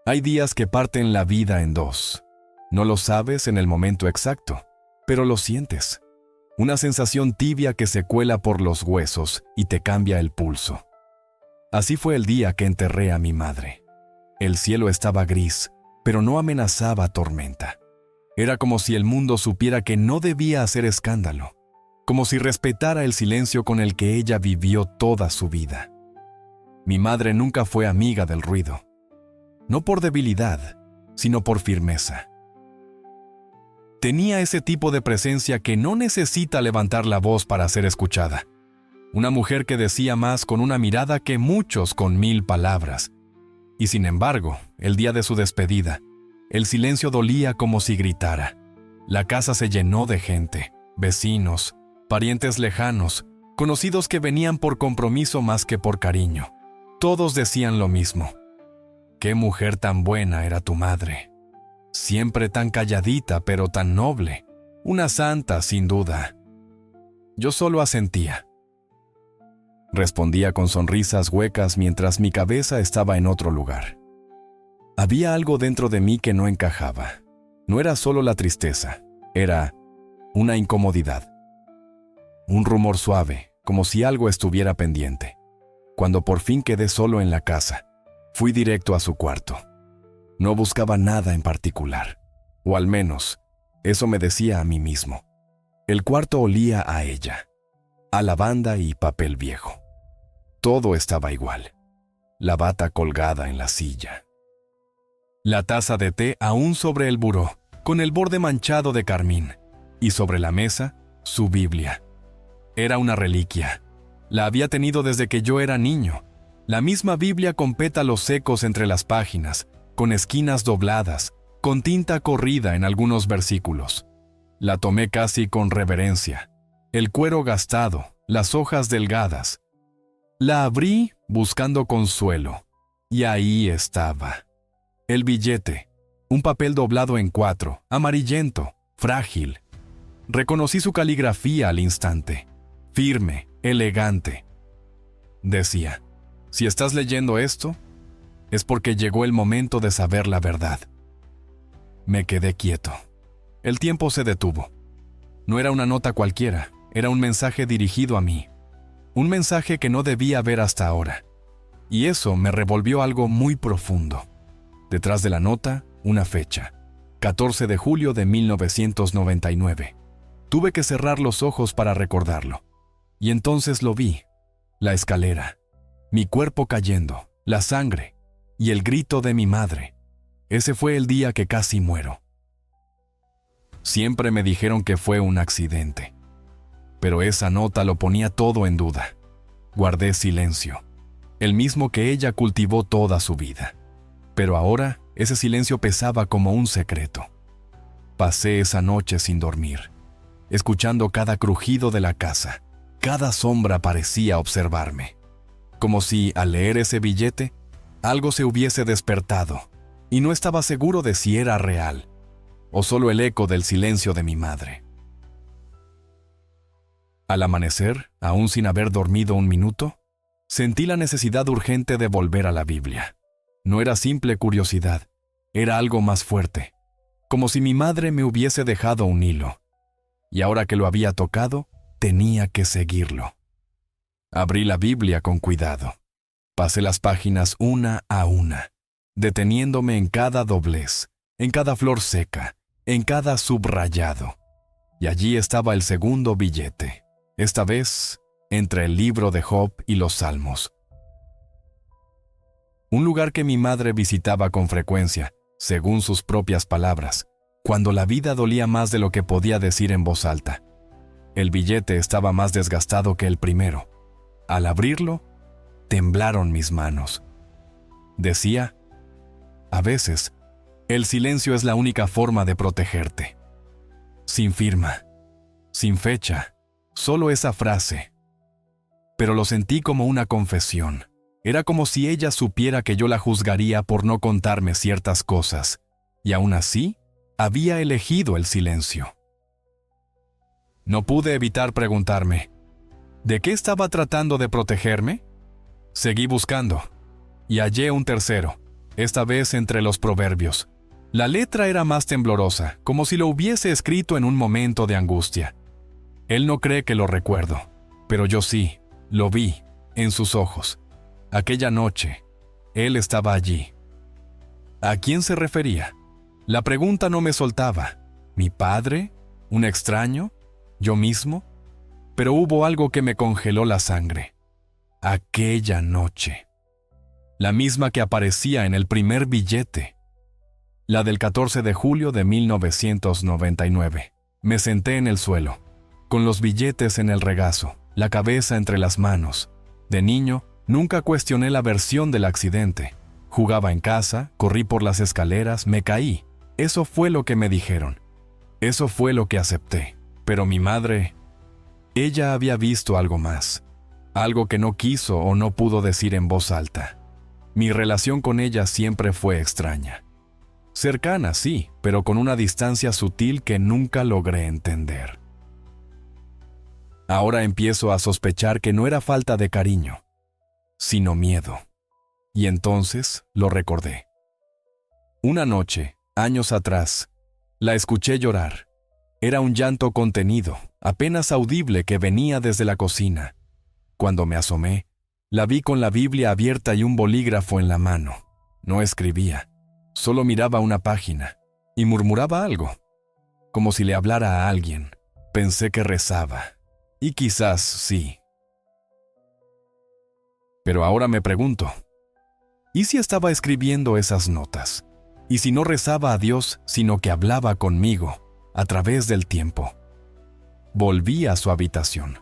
Hay días que parten la vida en dos. No lo sabes en el momento exacto, pero lo sientes. Una sensación tibia que se cuela por los huesos y te cambia el pulso. Así fue el día que enterré a mi madre. El cielo estaba gris, pero no amenazaba tormenta. Era como si el mundo supiera que no debía hacer escándalo, como si respetara el silencio con el que ella vivió toda su vida. Mi madre nunca fue amiga del ruido, no por debilidad, sino por firmeza. Tenía ese tipo de presencia que no necesita levantar la voz para ser escuchada. Una mujer que decía más con una mirada que muchos con 1000 palabras. Y sin embargo, el día de su despedida, el silencio dolía como si gritara. La casa se llenó de gente, vecinos, parientes lejanos, conocidos que venían por compromiso más que por cariño. Todos decían lo mismo. «Qué mujer tan buena era tu madre. Siempre tan calladita, pero tan noble. Una santa, sin duda». Yo solo asentía. Respondía con sonrisas huecas mientras mi cabeza estaba en otro lugar. Había algo dentro de mí que no encajaba. No era solo la tristeza, era una incomodidad. Un rumor suave, como si algo estuviera pendiente. Cuando por fin quedé solo en la casa, fui directo a su cuarto. No buscaba nada en particular, o al menos, eso me decía a mí mismo. El cuarto olía a ella, a lavanda y papel viejo. Todo estaba igual. La bata colgada en la silla. La taza de té aún sobre el buró, con el borde manchado de carmín, y sobre la mesa, su Biblia. Era una reliquia. La había tenido desde que yo era niño. La misma Biblia con pétalos secos entre las páginas, con esquinas dobladas, con tinta corrida en algunos versículos. La tomé casi con reverencia. El cuero gastado, las hojas delgadas. La abrí buscando consuelo, y ahí estaba. El billete, un papel doblado en 4, amarillento, frágil. Reconocí su caligrafía al instante, firme, elegante. Decía, si estás leyendo esto, es porque llegó el momento de saber la verdad. Me quedé quieto. El tiempo se detuvo. No era una nota cualquiera, era un mensaje dirigido a mí. Un mensaje que no debía ver hasta ahora. Y eso me revolvió algo muy profundo. Detrás de la nota, una fecha. 14 de julio de 1999. Tuve que cerrar los ojos para recordarlo. Y entonces lo vi. La escalera. Mi cuerpo cayendo. La sangre. Y el grito de mi madre. Ese fue el día que casi muero. Siempre me dijeron que fue un accidente. Pero esa nota lo ponía todo en duda. Guardé silencio. El mismo que ella cultivó toda su vida. Pero ahora, ese silencio pesaba como un secreto. Pasé esa noche sin dormir, escuchando cada crujido de la casa. Cada sombra parecía observarme. Como si, al leer ese billete, algo se hubiese despertado, y no estaba seguro de si era real, o solo el eco del silencio de mi madre. Al amanecer, aún sin haber dormido un minuto, sentí la necesidad urgente de volver a la Biblia. No era simple curiosidad, era algo más fuerte, como si mi madre me hubiese dejado un hilo, y ahora que lo había tocado, tenía que seguirlo. Abrí la Biblia con cuidado. Pasé las páginas una a una, deteniéndome en cada doblez, en cada flor seca, en cada subrayado. Y allí estaba el segundo billete, esta vez entre el libro de Job y los Salmos. Un lugar que mi madre visitaba con frecuencia, según sus propias palabras, cuando la vida dolía más de lo que podía decir en voz alta. El billete estaba más desgastado que el primero. Al abrirlo, temblaron mis manos. Decía, a veces, el silencio es la única forma de protegerte. Sin firma, sin fecha, solo esa frase. Pero lo sentí como una confesión. Era como si ella supiera que yo la juzgaría por no contarme ciertas cosas, y aún así, había elegido el silencio. No pude evitar preguntarme, ¿de qué estaba tratando de protegerme? Seguí buscando, y hallé un tercero, esta vez entre los proverbios. La letra era más temblorosa, como si lo hubiese escrito en un momento de angustia. Él no cree que lo recuerdo, pero yo sí, lo vi, en sus ojos. Aquella noche, él estaba allí. ¿A quién se refería? La pregunta no me soltaba. ¿Mi padre? ¿Un extraño? ¿Yo mismo? Pero hubo algo que me congeló la sangre. Aquella noche. La misma que aparecía en el primer billete. La del 14 de julio de 1999. Me senté en el suelo, con los billetes en el regazo, la cabeza entre las manos. De niño, nunca cuestioné la versión del accidente. Jugaba en casa, corrí por las escaleras, me caí. Eso fue lo que me dijeron. Eso fue lo que acepté. Pero mi madre, ella había visto algo más. Algo que no quiso o no pudo decir en voz alta. Mi relación con ella siempre fue extraña. Cercana, sí, pero con una distancia sutil que nunca logré entender. Ahora empiezo a sospechar que no era falta de cariño, sino miedo. Y entonces lo recordé. Una noche, años atrás, la escuché llorar. Era un llanto contenido, apenas audible que venía desde la cocina. Cuando me asomé, la vi con la Biblia abierta y un bolígrafo en la mano. No escribía, solo miraba una página y murmuraba algo, como si le hablara a alguien. Pensé que rezaba, y quizás sí. Pero ahora me pregunto, ¿y si estaba escribiendo esas notas? ¿Y si no rezaba a Dios, sino que hablaba conmigo, a través del tiempo? Volví a su habitación.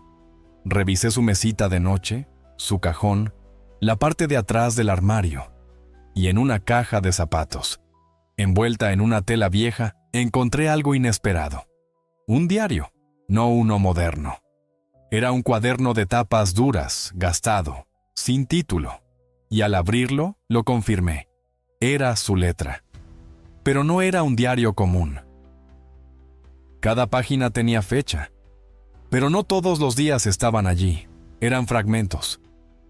Revisé su mesita de noche, su cajón, la parte de atrás del armario, y en una caja de zapatos, envuelta en una tela vieja, encontré algo inesperado. Un diario, no uno moderno. Era un cuaderno de tapas duras, gastado, sin título, y al abrirlo, lo confirmé. Era su letra. Pero no era un diario común. Cada página tenía fecha, pero no todos los días estaban allí. Eran fragmentos,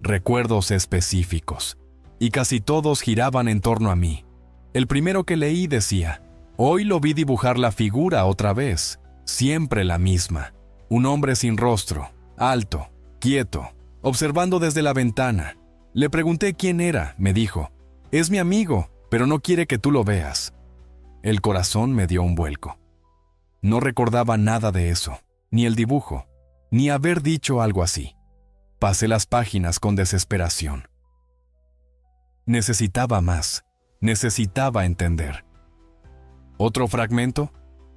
recuerdos específicos, y casi todos giraban en torno a mí. El primero que leí decía: hoy lo vi dibujar la figura otra vez, siempre la misma. Un hombre sin rostro, alto, quieto, observando desde la ventana. Le pregunté quién era, me dijo: es mi amigo, pero no quiere que tú lo veas. El corazón me dio un vuelco. No recordaba nada de eso, ni el dibujo, ni haber dicho algo así. Pasé las páginas con desesperación. Necesitaba más, necesitaba entender. ¿Otro fragmento?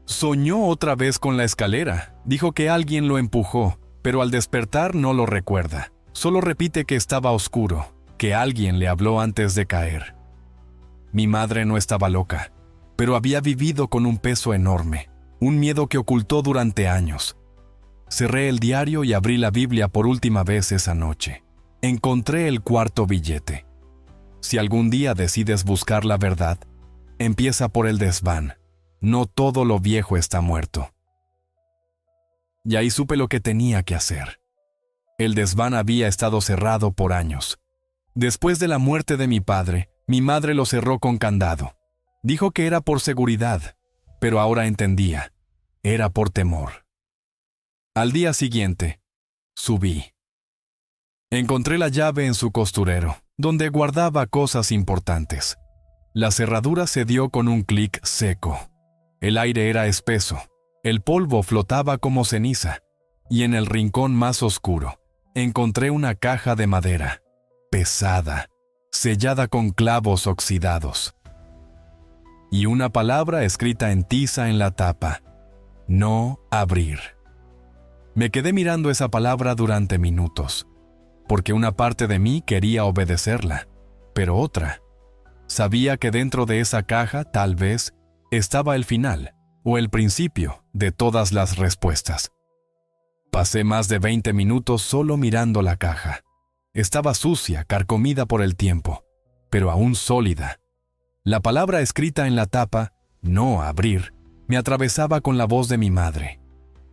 Soñó otra vez con la escalera. Dijo que alguien lo empujó, pero al despertar no lo recuerda. Solo repite que estaba oscuro, que alguien le habló antes de caer. Mi madre no estaba loca, pero había vivido con un peso enorme, un miedo que ocultó durante años. Cerré el diario y abrí la Biblia por última vez esa noche. Encontré el cuarto billete. Si algún día decides buscar la verdad, empieza por el desván. No todo lo viejo está muerto. Y ahí supe lo que tenía que hacer. El desván había estado cerrado por años. Después de la muerte de mi padre, mi madre lo cerró con candado. Dijo que era por seguridad, pero ahora entendía. Era por temor. Al día siguiente, subí. Encontré la llave en su costurero, donde guardaba cosas importantes. La cerradura se dio con un clic seco. El aire era espeso, el polvo flotaba como ceniza, y en el rincón más oscuro, encontré una caja de madera, pesada, sellada con clavos oxidados. Y una palabra escrita en tiza en la tapa: no abrir. Me quedé mirando esa palabra durante minutos, porque una parte de mí quería obedecerla, pero otra sabía que dentro de esa caja tal vez estaba el final o el principio de todas las respuestas. Pasé más de 20 minutos solo mirando la caja. Estaba sucia, carcomida por el tiempo, pero aún sólida. La palabra escrita en la tapa, no abrir, me atravesaba con la voz de mi madre.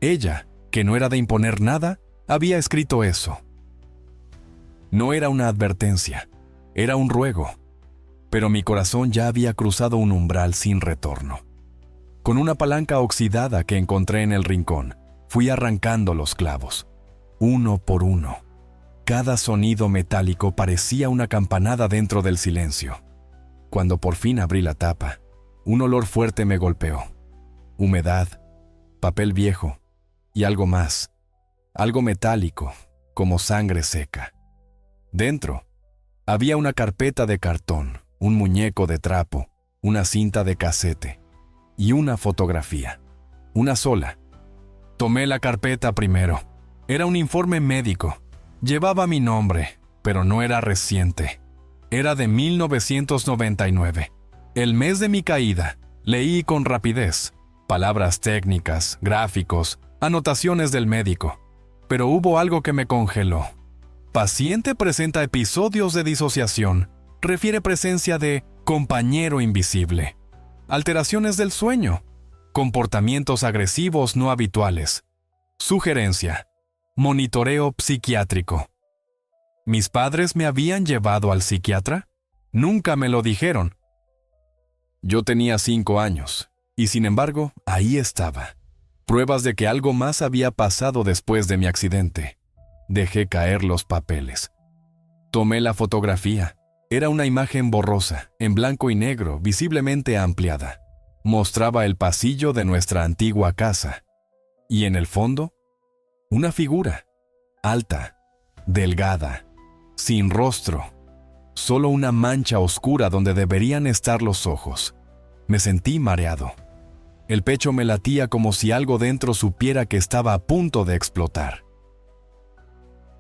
Ella, que no era de imponer nada, había escrito eso. No era una advertencia, era un ruego. pero mi corazón ya había cruzado un umbral sin retorno. Con una palanca oxidada que encontré en el rincón, fui arrancando los clavos, uno por uno. Cada sonido metálico parecía una campanada dentro del silencio. Cuando por fin abrí la tapa, un olor fuerte me golpeó. Humedad, papel viejo y algo más, algo metálico, como sangre seca. Dentro, había una carpeta de cartón, un muñeco de trapo, una cinta de casete y una fotografía. Una sola. Tomé la carpeta primero. Era un informe médico. Llevaba mi nombre, pero no era reciente. Era de 1999. El mes de mi caída. Leí con rapidez. Palabras técnicas, gráficos, anotaciones del médico. Pero hubo algo que me congeló. Paciente presenta episodios de disociación. Refiere presencia de compañero invisible. Alteraciones del sueño. Comportamientos agresivos no habituales. Sugerencia. Monitoreo psiquiátrico. ¿Mis padres me habían llevado al psiquiatra? Nunca me lo dijeron. Yo tenía 5 años, y sin embargo, ahí estaba. Pruebas de que algo más había pasado después de mi accidente. Dejé caer los papeles. Tomé la fotografía. Era una imagen borrosa, en blanco y negro, visiblemente ampliada. Mostraba el pasillo de nuestra antigua casa. Y en el fondo, una figura, alta, delgada, sin rostro, solo una mancha oscura donde deberían estar los ojos. Me sentí mareado. El pecho me latía como si algo dentro supiera que estaba a punto de explotar.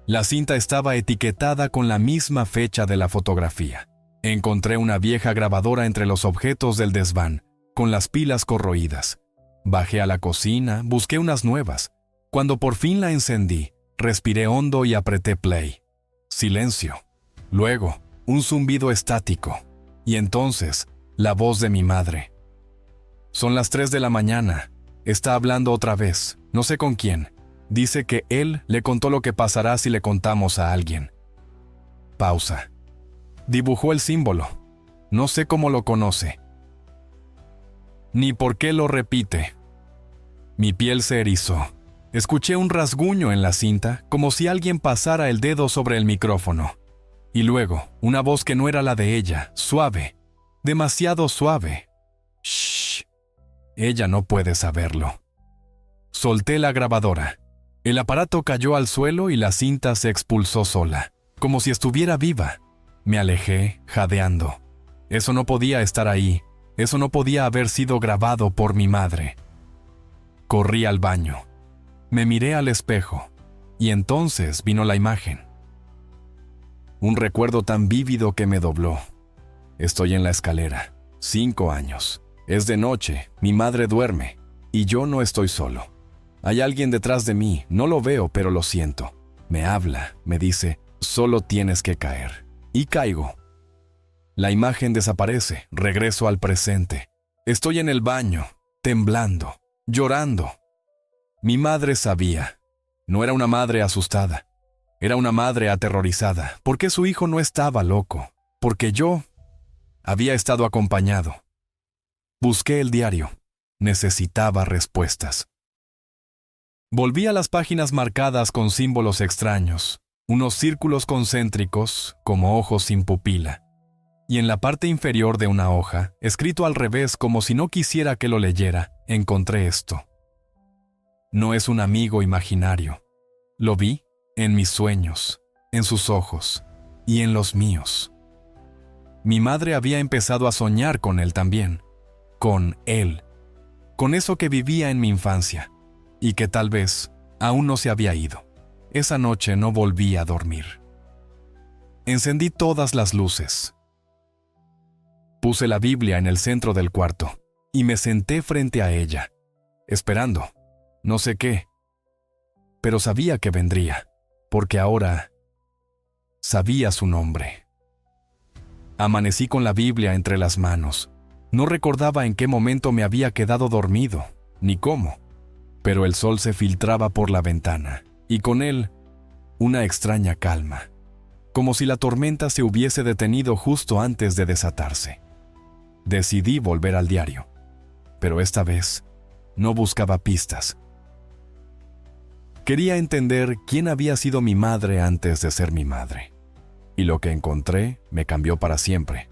La cinta estaba etiquetada con la misma fecha de la fotografía. Encontré una vieja grabadora entre los objetos del desván, con las pilas corroídas. Bajé a la cocina, busqué unas nuevas. Cuando por fin la encendí, respiré hondo y apreté play. Silencio. Luego, un zumbido estático. Y entonces, la voz de mi madre. Son las 3 de la mañana. Está hablando otra vez, no sé con quién. Dice que él le contó lo que pasará si le contamos a alguien. Pausa. Dibujó el símbolo. No sé cómo lo conoce. Ni por qué lo repite. Mi piel se erizó. Escuché un rasguño en la cinta, como si alguien pasara el dedo sobre el micrófono. Y luego, una voz que no era la de ella, suave, demasiado suave. Shh. Ella no puede saberlo. Solté la grabadora. El aparato cayó al suelo y la cinta se expulsó sola, como si estuviera viva. Me alejé, jadeando. Eso no podía estar ahí. Eso no podía haber sido grabado por mi madre. Corrí al baño. Me miré al espejo, y entonces vino la imagen. Un recuerdo tan vívido que me dobló. Estoy en la escalera, 5 años. Es de noche, mi madre duerme, y yo no estoy solo. Hay alguien detrás de mí, no lo veo, pero lo siento. Me habla, me dice, solo tienes que caer. Y caigo. La imagen desaparece, regreso al presente. Estoy en el baño, temblando, llorando. Mi madre sabía. No era una madre asustada. Era una madre aterrorizada, porque su hijo no estaba loco, porque yo había estado acompañado. Busqué el diario. Necesitaba respuestas. Volví a las páginas marcadas con símbolos extraños, unos círculos concéntricos, como ojos sin pupila. Y en la parte inferior de una hoja, escrito al revés como si no quisiera que lo leyera, encontré esto. No es un amigo imaginario. Lo vi en mis sueños, en sus ojos y en los míos. Mi madre había empezado a soñar con él también, con él, con eso que vivía en mi infancia y que tal vez aún no se había ido. Esa noche no volví a dormir. Encendí todas las luces. Puse la Biblia en el centro del cuarto y me senté frente a ella, esperando, no sé qué, pero sabía que vendría, porque ahora sabía su nombre. Amanecí con la Biblia entre las manos. No recordaba en qué momento me había quedado dormido, ni cómo, pero el sol se filtraba por la ventana, y con él una extraña calma, como si la tormenta se hubiese detenido justo antes de desatarse. Decidí volver al diario, pero esta vez no buscaba pistas. Quería entender quién había sido mi madre antes de ser mi madre. Y lo que encontré me cambió para siempre.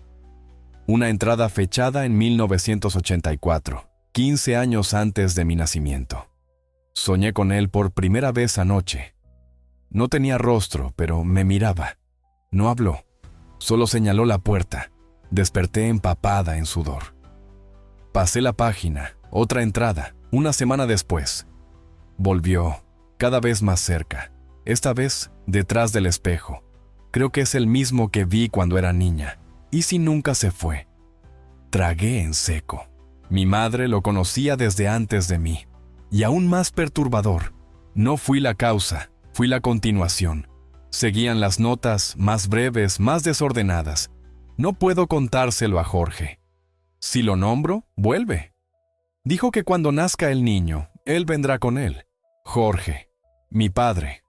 Una entrada fechada en 1984, 15 años antes de mi nacimiento. Soñé con él por primera vez anoche. No tenía rostro, pero me miraba. No habló, solo señaló la puerta. Desperté empapada en sudor. Pasé la página, otra entrada, una semana después. Volvió, cada vez más cerca, esta vez detrás del espejo. Creo que es el mismo que vi cuando era niña. ¿Y si nunca se fue? Tragué en seco. Mi madre lo conocía desde antes de mí. Y aún más perturbador, no fui la causa, fui la continuación. Seguían las notas, más breves, más desordenadas. No puedo contárselo a Jorge. Si lo nombro, vuelve. Dijo que cuando nazca el niño, él vendrá con él. Jorge, mi padre.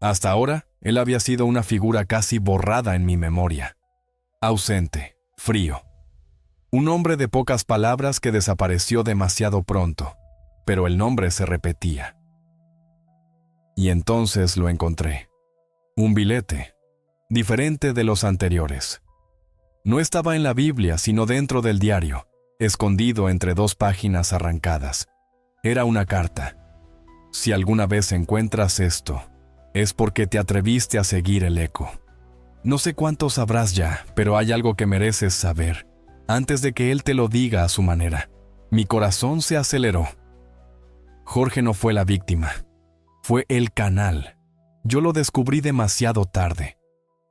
Hasta ahora, él había sido una figura casi borrada en mi memoria. Ausente, frío. Un hombre de pocas palabras que desapareció demasiado pronto, pero el nombre se repetía. Y entonces lo encontré. Un billete, diferente de los anteriores. No estaba en la Biblia, sino dentro del diario, escondido entre 2 páginas arrancadas. Era una carta. Si alguna vez encuentras esto, es porque te atreviste a seguir el eco. No sé cuánto sabrás ya, pero hay algo que mereces saber, antes de que él te lo diga a su manera. Mi corazón se aceleró. Jorge no fue la víctima. Fue el canal. Yo lo descubrí demasiado tarde.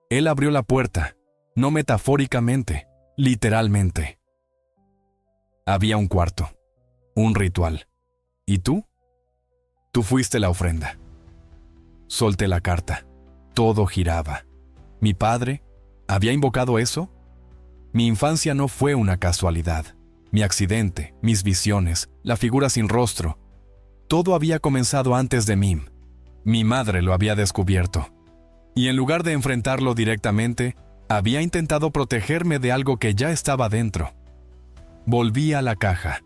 Él abrió la puerta, no metafóricamente, literalmente. Había un cuarto, un ritual. ¿Y tú? Tú fuiste la ofrenda. Solté la carta. Todo giraba. ¿Mi padre había invocado eso? Mi infancia no fue una casualidad. Mi accidente, mis visiones, la figura sin rostro. Todo había comenzado antes de mí. Mi madre lo había descubierto. Y en lugar de enfrentarlo directamente, había intentado protegerme de algo que ya estaba dentro. Volví a la caja.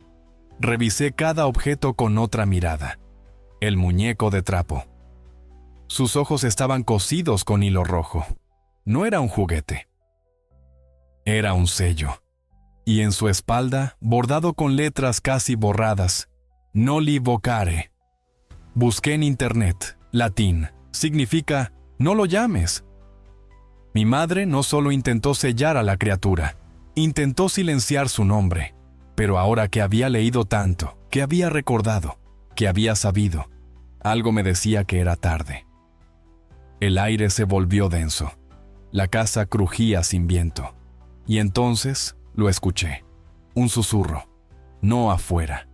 Revisé cada objeto con otra mirada. El muñeco de trapo. Sus ojos estaban cosidos con hilo rojo. No era un juguete. Era un sello. Y en su espalda, bordado con letras casi borradas, Noli vocare. Busqué en internet, latín. Significa, no lo llames. Mi madre no solo intentó sellar a la criatura, intentó silenciar su nombre. Pero ahora que había leído tanto, que había recordado, que había sabido, algo me decía que era tarde. El aire se volvió denso. La casa crujía sin viento. Y entonces lo escuché. Un susurro. No afuera.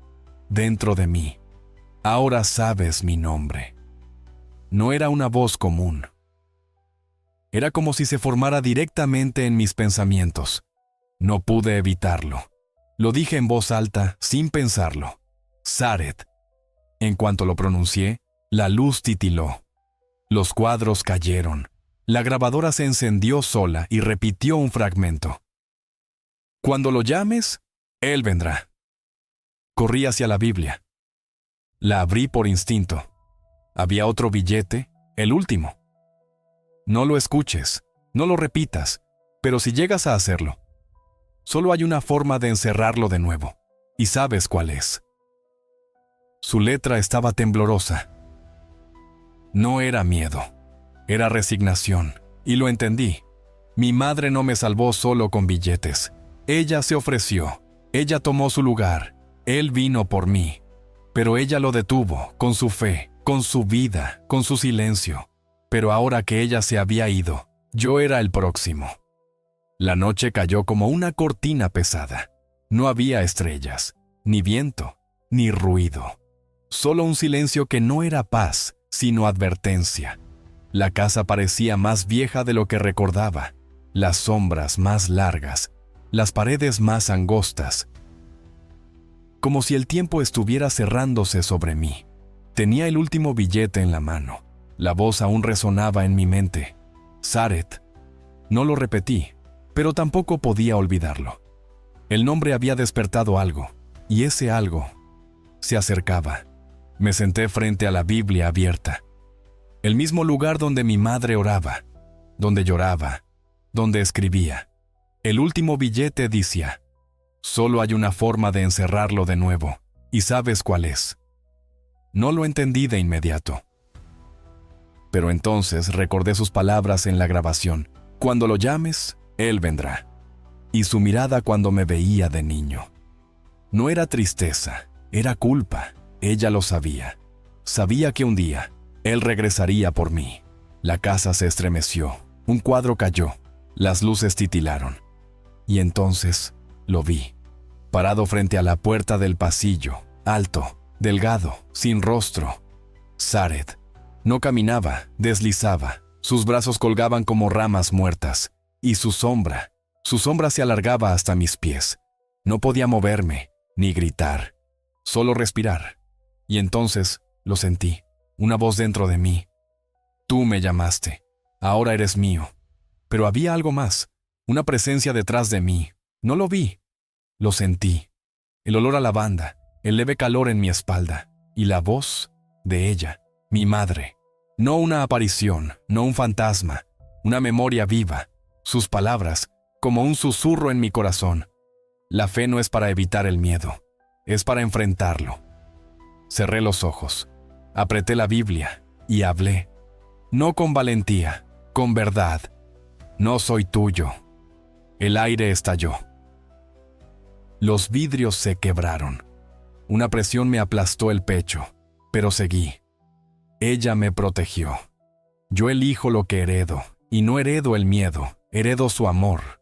Dentro de mí. Ahora sabes mi nombre. No era una voz común. Era como si se formara directamente en mis pensamientos. No pude evitarlo. Lo dije en voz alta, sin pensarlo. Zaret. En cuanto lo pronuncié, la luz titiló. Los cuadros cayeron. La grabadora se encendió sola y repitió un fragmento. Cuando lo llames, él vendrá. Corrí hacia la Biblia. La abrí por instinto. Había otro billete, el último. No lo escuches, no lo repitas, pero si llegas a hacerlo, solo hay una forma de encerrarlo de nuevo, y sabes cuál es. Su letra estaba temblorosa. No era miedo, era resignación, y lo entendí. Mi madre no me salvó solo con billetes. Ella se ofreció, ella tomó su lugar, él vino por mí. Pero ella lo detuvo, con su fe, con su vida, con su silencio. Pero ahora que ella se había ido, yo era el próximo. La noche cayó como una cortina pesada. No había estrellas, ni viento, ni ruido. Solo un silencio que no era paz, sino advertencia. La casa parecía más vieja de lo que recordaba, las sombras más largas, las paredes más angostas. Como si el tiempo estuviera cerrándose sobre mí. Tenía el último billete en la mano. La voz aún resonaba en mi mente. Zaret. No lo repetí, pero tampoco podía olvidarlo. El nombre había despertado algo, y ese algo se acercaba. Me senté frente a la Biblia abierta. El mismo lugar donde mi madre oraba, donde lloraba, donde escribía. El último billete decía: solo hay una forma de encerrarlo de nuevo, y sabes cuál es. No lo entendí de inmediato. Pero entonces recordé sus palabras en la grabación: cuando lo llames, él vendrá. Y su mirada cuando me veía de niño. No era tristeza, era culpa. Ella lo sabía. Sabía que un día él regresaría por mí. La casa se estremeció, un cuadro cayó, las luces titilaron. Y entonces lo vi, parado frente a la puerta del pasillo, alto, delgado, sin rostro. Zaret. No caminaba, deslizaba. Sus brazos colgaban como ramas muertas, y su sombra se alargaba hasta mis pies. No podía moverme, ni gritar, solo respirar. Y entonces lo sentí, una voz dentro de mí. Tú me llamaste, ahora eres mío. Pero había algo más, una presencia detrás de mí. No lo vi, lo sentí. El olor a lavanda, el leve calor en mi espalda, y la voz de ella, mi madre. No una aparición, no un fantasma, una memoria viva. Sus palabras, como un susurro en mi corazón. La fe no es para evitar el miedo, es para enfrentarlo. Cerré los ojos, apreté la Biblia y hablé. No con valentía, con verdad. No soy tuyo. El aire estalló. Los vidrios se quebraron. Una presión me aplastó el pecho, pero seguí. Ella me protegió. Yo elijo lo que heredo, y no heredo el miedo, heredo su amor.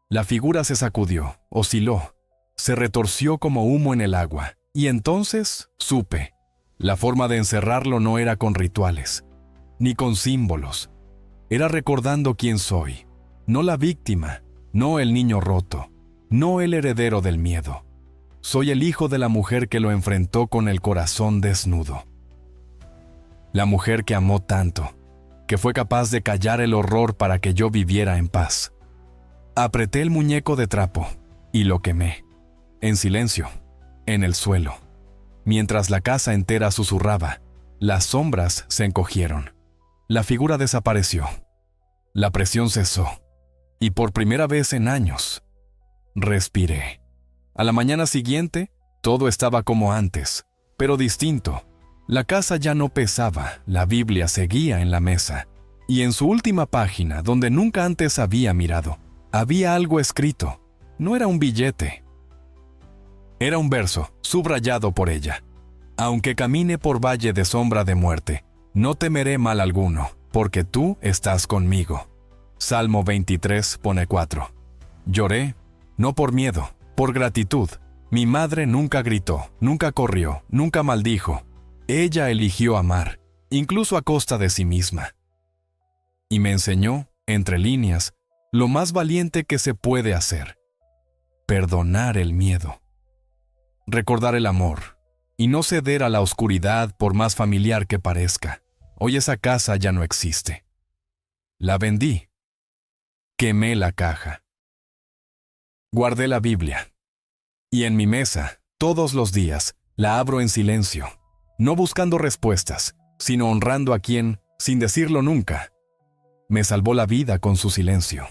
La figura se sacudió, osciló, se retorció como humo en el agua, y entonces supe. La forma de encerrarlo no era con rituales, ni con símbolos. Era recordando quién soy, no la víctima, no el niño roto, no el heredero del miedo. Soy el hijo de la mujer que lo enfrentó con el corazón desnudo. La mujer que amó tanto, que fue capaz de callar el horror para que yo viviera en paz. Apreté el muñeco de trapo y lo quemé, en silencio, en el suelo. Mientras la casa entera susurraba, las sombras se encogieron. La figura desapareció. La presión cesó. Y por primera vez en años, respiré. A la mañana siguiente, todo estaba como antes, pero distinto. La casa ya no pesaba, la Biblia seguía en la mesa. Y en su última página, donde nunca antes había mirado, había algo escrito. No era un billete. Era un verso, subrayado por ella. Aunque camine por valle de sombra de muerte, no temeré mal alguno, porque tú estás conmigo. Salmo 23, pone 4. Lloré, no por miedo, por gratitud. Mi madre nunca gritó, nunca corrió, nunca maldijo. Ella eligió amar, incluso a costa de sí misma. Y me enseñó, entre líneas, lo más valiente que se puede hacer: perdonar el miedo. Recordar el amor, y no ceder a la oscuridad por más familiar que parezca. Hoy esa casa ya no existe. La vendí. Quemé la caja. Guardé la Biblia. Y en mi mesa, todos los días, la abro en silencio, no buscando respuestas, sino honrando a quien, sin decirlo nunca, me salvó la vida con su silencio.